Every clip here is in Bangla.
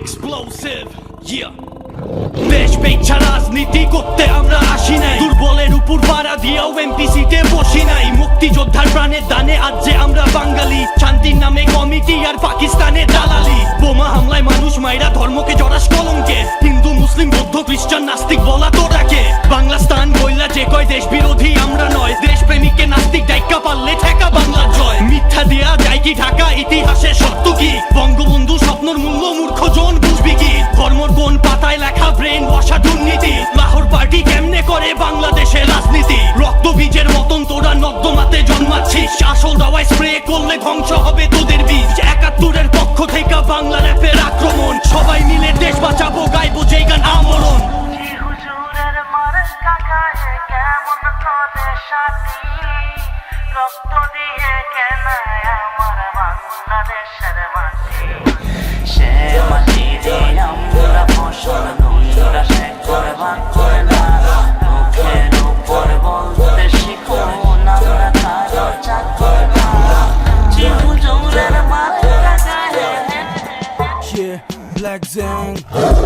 Explosive, yeah. দেশ বেচা রাজনীতি করতে আমরা আসি নাই, দুর্বলের উপর ভাড়া দিয়েও এমপি সিটে বসি নাই। মুক্তিযোদ্ধার প্রাণের দানে আজ যে আমরা বাঙালি, শান্তির নামে কমিটি আর পাকিস্তানের দালালি। বোমা হামলায় মানুষ মাইরা ধর্মকে জড়াস কলঙ্কে, হিন্দু মুসলিম বৌদ্ধ খ্রিস্টান নাস্তিক বলা তোরাকে। বাংলা স্থান বইলা যে কয় দেশ বিরোধী আমরা নয়, দেশ প্রেমিককে নাস্তিক ডাইকা পারলে ঠেকা বাংলার জয়। মিথ্যা দেয়া যায় কি ঢাকা, ইতিহাসে সত্য কি? বঙ্গবন্ধু স্বপ্নর মূল্য মূর্খ জন বুঝবি কি? ধর্মর কোন পাতায় লেখা ব্রেন ওয়াশা দুর্নীতি? লাহোর পার্টি কেমনে করে বাংলাদেশে রাজনীতি? রক্ত বীজের মতন তোরা নর্দমাতে জন্মাচ্ছিস, আসল দাওয়ায় স্প্রে করলে ধ্বংস হবে তোদের বীজ। ৭১-এর পক্ষ থেকে বাংলা র্যাপের আক্রমণ, সবাই মিলে দেশ বাঁচাবো, গাইবো যেই গান আমরণ। রক্ত দিয়ে কেনায় আমার বাংলাদেশের মাটি, সে মাটিতে আমরা ফসল নোংরা সে করে ভাগ করে না। মুখের উপর বলতে শিখো আমরা কারো চাকর না, হুজুরের মাথা গায়ে। ব্ল্যাক জ্যাং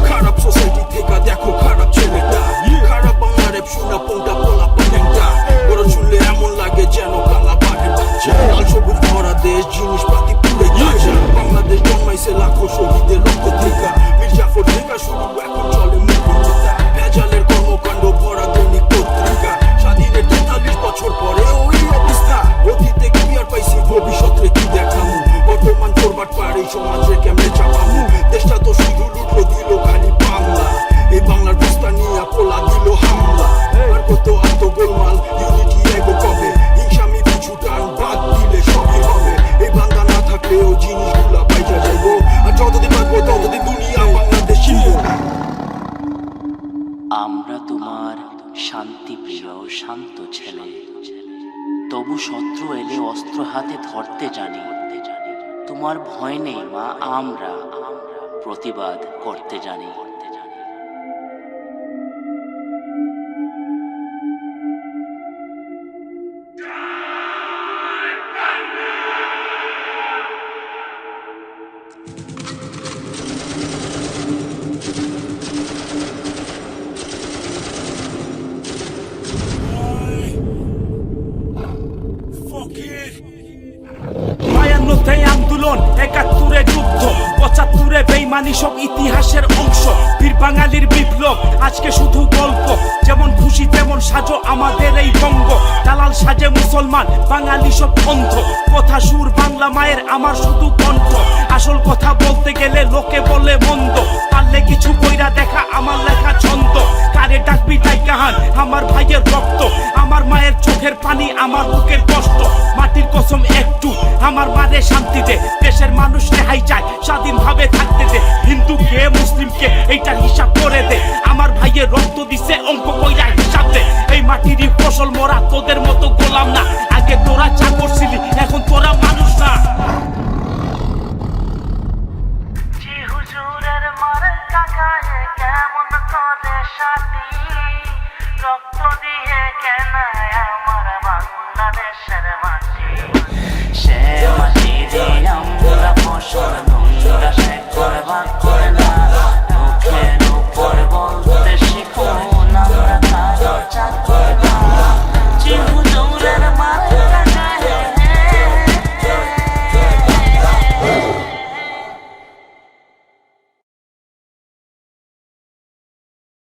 খারাপ সোসাইটি থেকে দেখো খারাপ ছেলেটা, খারাপ বাংলা রেপ শোনা পোংটা পোলা পাটেংটা। ওরা শুনলে এমন লাগে যেন কালা বাঘের বাচ্চা, লাল সবুজ ভরা দেশ জিনিসপাতি পুরে যাচ্ছে। বাংলাদেশ জন্মাইছে লাখো শহীদের রক্ত থেকে, মির্জাফর থেকে শুরু এখন চলে মুকুল নেতা। ভেজালের কর্মকাণ্ড ভরা দৈনিক পত্রিকা, স্বাধীনের ৪৩ বছর পরে ওই অবস্থা। অতীতে কি আর পাইছি, ভবিষ্যতে কি দেখামু? বর্তমান করবার পারে সমাজে কেমনে চাপামু? দেশটা তো শুধু লুটলো দিল খালি বাংলা, এই বাংলার বিস্তার নিয়ে পোলা দিল হামলা। আর কত আত্মগোলমাল, ইউনিটি এগো কবে? হিংসামি পিছু টান বাদ দিলে সবই হবে। এই বান্দা না থাকলেও জিনিসগুলা বাইজা যাইবো, আর যতদিন বাঁচবো ততদিন দুনিয়া বাংলাদেশ চিনবো। আমরা তোমার শান্তিপ্রিয় শান্ত ছেলে, তবু শত্রু এলে অস্ত্র হাতে ধরতে জানি। তোমার ভয় নেই মা, আমরা প্রতিবাদ করতে জানি। আন্দোলন, ৭১-এ যুদ্ধ, ৭৫-এ বেইমানি সব ইতিহাসের অংশ। বীর বাঙালির বিপ্লব আজকে শুধু গল্প, যেমন খুশি তেমন সাজো আমাদের এই বঙ্গ। দালাল সাজে মুসলমান, বাঙালি সব অন্ধ। কথা সুর বাংলা মায়ের আমার শুধু কণ্ঠ, আসল কথা বলতে গেলে লোকে বলে মন্দ। পারলে কিছু কইরা দেখা আমার লেখা ছন্দ, কারে ডাকবি তাই কাহান আমার ভাইয়ের রক্ত। আমার মায়ের চোখের পানি, আমার বুকের কষ্ট। মাটির কসম একটু আমার মারে শান্তি দে, দেশের মানুষ রেহাই চায় স্বাধীনভাবে থাকতে দে। হিন্দুকে মুসলিমকে এইটার হিসাব করে দে, আমার ভাইয়ের রক্ত দিছে অঙ্ক কইরা হিসাব দে। এই মাটিরই ফসল মোরা